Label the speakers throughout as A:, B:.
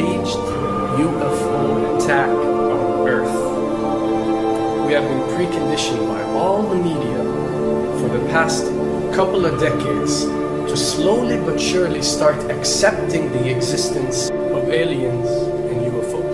A: staged UFO attack on Earth. We have been preconditioned by all the media for the past couple of decades to slowly but surely start accepting the existence of aliens and UFOs.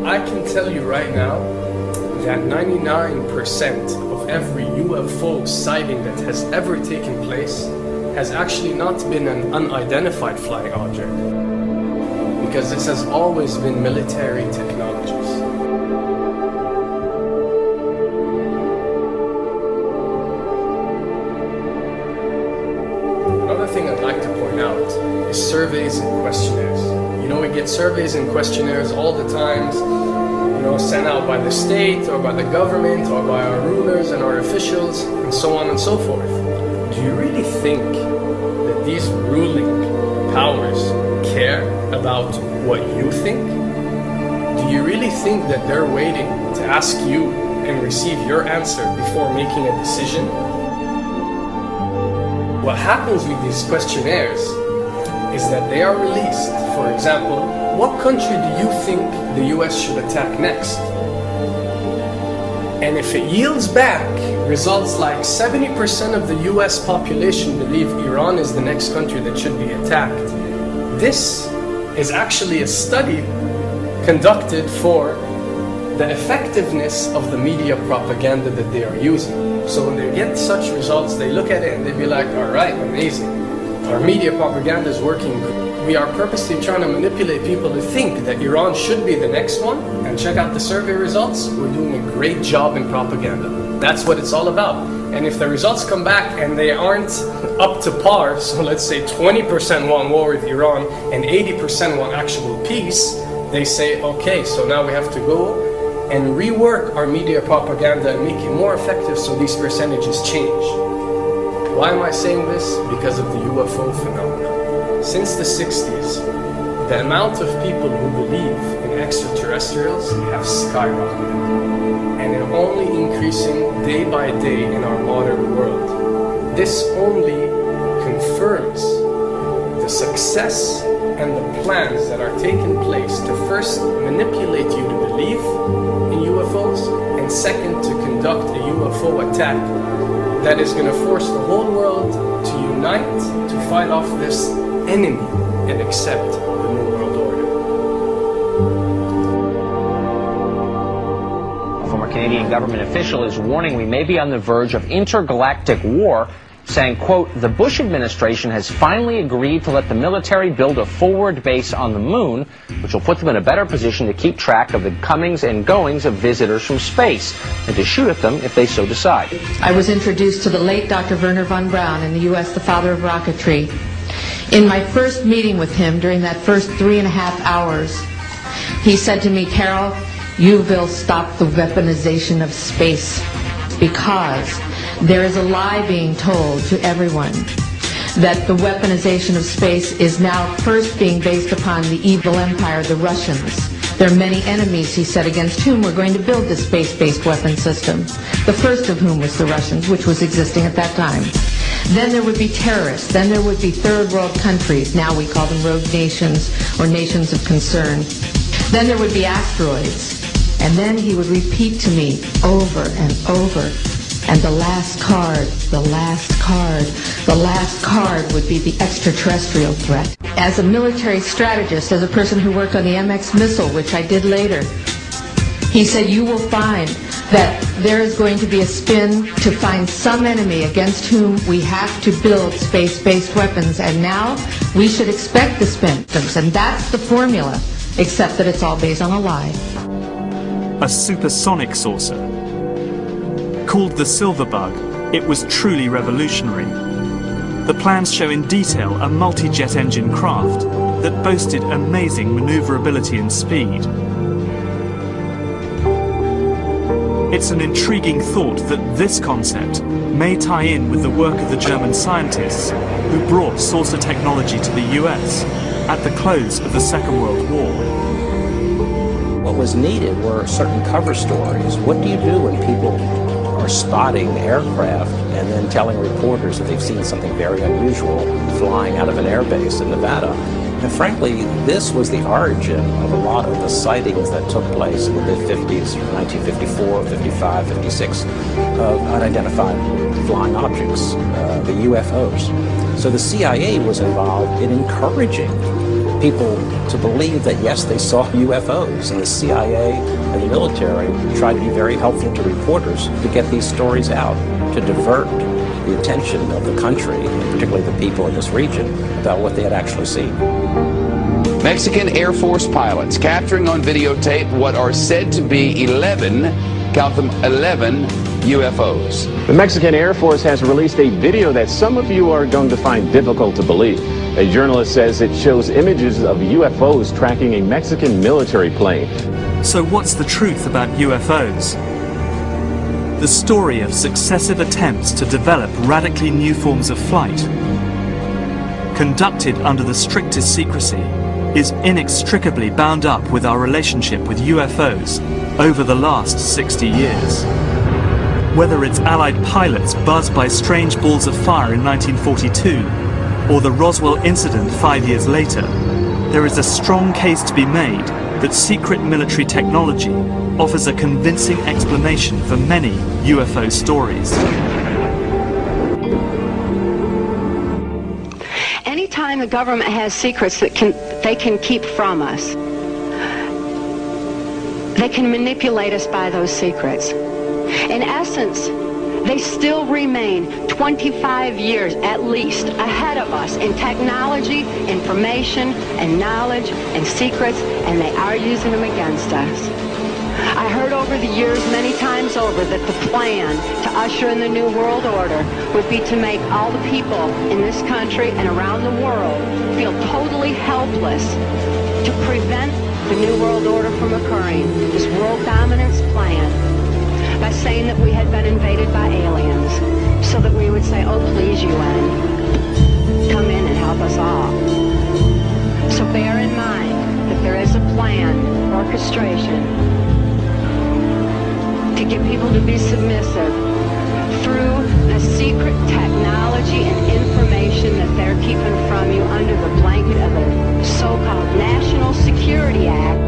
A: I can tell you right now that 99% of every UFO sighting that has ever taken place has actually not been an unidentified flying object, because this has always been military technologies. Another thing I'd like to point out is surveys and questionnaires. You know, we get surveys and questionnaires all the time, you know, sent out by the state or by the government or by our rulers and our officials and so on and so forth. Do you really think that these ruling powers care about what you think? Do you really think that they're waiting to ask you and receive your answer before making a decision? What happens with these questionnaires is that they are released. For example, what country do you think the US should attack next? And if it yields back results like 70% of the US population believe Iran is the next country that should be attacked, this is actually a study conducted for the effectiveness of the media propaganda that they are using. So when they get such results, they look at it and they be like, all right, amazing. Our media propaganda is working. We are purposely trying to manipulate people to think that Iran should be the next one, and check out the survey results. We're doing a great job in propaganda. That's what it's all about. And if the results come back and they aren't up to par, so let's say 20% want war with Iran and 80% want actual peace, they say, okay, so now we have to go and rework our media propaganda and make it more effective so these percentages change. Why am I saying this? Because of the UFO phenomenon. Since the 60s, the amount of people who believe in extraterrestrials have skyrocketed, and it's only increasing day by day in our modern world. This only confirms the success and the plans that are taking place to first manipulate you to believe in UFOs, and second, to conduct a UFO attack that is going to force the whole world to unite to fight off this enemy and accept the New World Order.
B: A former Canadian government official is warning we may be on the verge of intergalactic war, saying, quote, the Bush administration has finally agreed to let the military build a forward base on the moon, which will put them in a better position to keep track of the comings and goings of visitors from space, and to shoot at them if they so decide.
C: I was introduced to the late Dr. Wernher von Braun in the U.S., the father of rocketry. In my first meeting with him, during that first 3.5 hours, he said to me, Carol, you will stop the weaponization of space, because there is a lie being told to everyone that the weaponization of space is now first being based upon the evil empire, the Russians. There are many enemies, he said, against whom we're going to build this space-based weapon system. The first of whom was the Russians, which was existing at that time. Then there would be terrorists. Then there would be third world countries. Now we call them rogue nations or nations of concern. Then there would be asteroids. And then he would repeat to me over and over, and the last card, the last card, the last card would be the extraterrestrial threat. As a military strategist, as a person who worked on the MX missile, which I did later, he said, you will find that there is going to be a spin to find some enemy against whom we have to build space-based weapons, and now we should expect the spin. And that's the formula, except that it's all based on a lie.
D: A supersonic saucer. Called the Silver Bug, it was truly revolutionary. The plans show in detail a multi-jet engine craft that boasted amazing maneuverability and speed. It's an intriguing thought that this concept may tie in with the work of the German scientists who brought saucer technology to the US at the close of the Second World War.
E: What was needed were certain cover stories. What do you do when people are spotting aircraft and then telling reporters that they've seen something very unusual flying out of an airbase in Nevada? And frankly, this was the origin of a lot of the sightings that took place in the mid-50s, 1954, 55, 56, of unidentified flying objects, the UFOs. So the CIA was involved in encouraging people to believe that, yes, they saw UFOs, and the CIA and the military tried to be very helpful to reporters to get these stories out, to divert the attention of the country, and particularly the people in this region, about what they had actually seen.
F: Mexican Air Force pilots capturing on videotape what are said to be 11, count them, 11 UFOs.
G: The Mexican Air Force has released a video that some of you are going to find difficult to believe. A journalist says it shows images of UFOs tracking a Mexican military plane.
D: So what's the truth about UFOs? The story of successive attempts to develop radically new forms of flight, conducted under the strictest secrecy, is inextricably bound up with our relationship with UFOs over the last 60 years. Whether it's Allied pilots buzzed by strange balls of fire in 1942, or the Roswell incident 5 years later, there is a strong case to be made that secret military technology offers a convincing explanation for many UFO stories.
H: Anytime the government has secrets that they can keep from us, they can manipulate us by those secrets. In essence, they still remain 25 years at least ahead of us in technology, information, and knowledge, and secrets, and they are using them against us. I heard over the years many times over that the plan to usher in the New World Order would be to make all the people in this country and around the world feel totally helpless to prevent the New World Order from occurring, this world dominance plan, by saying that we had been invaded by aliens, so that we would say, oh please UN, come in and help us all. So bear in mind that there is a plan, orchestration, to get people to be submissive through the secret technology and information that they're keeping from you under the blanket of the so-called National Security Act.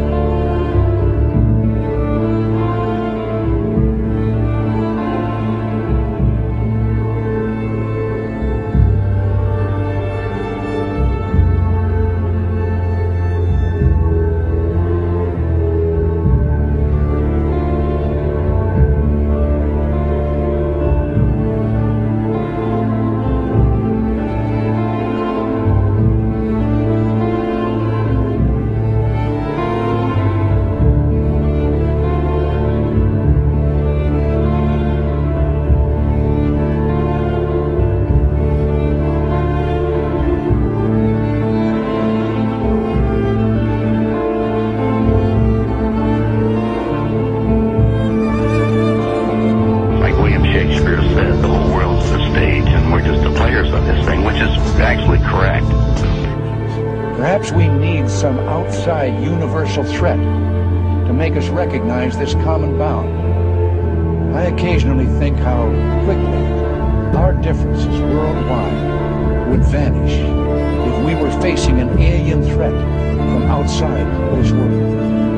I: Perhaps we need some outside universal threat to make us recognize this common bound. I occasionally think how quickly our differences worldwide would vanish if we were facing an alien threat from outside this world.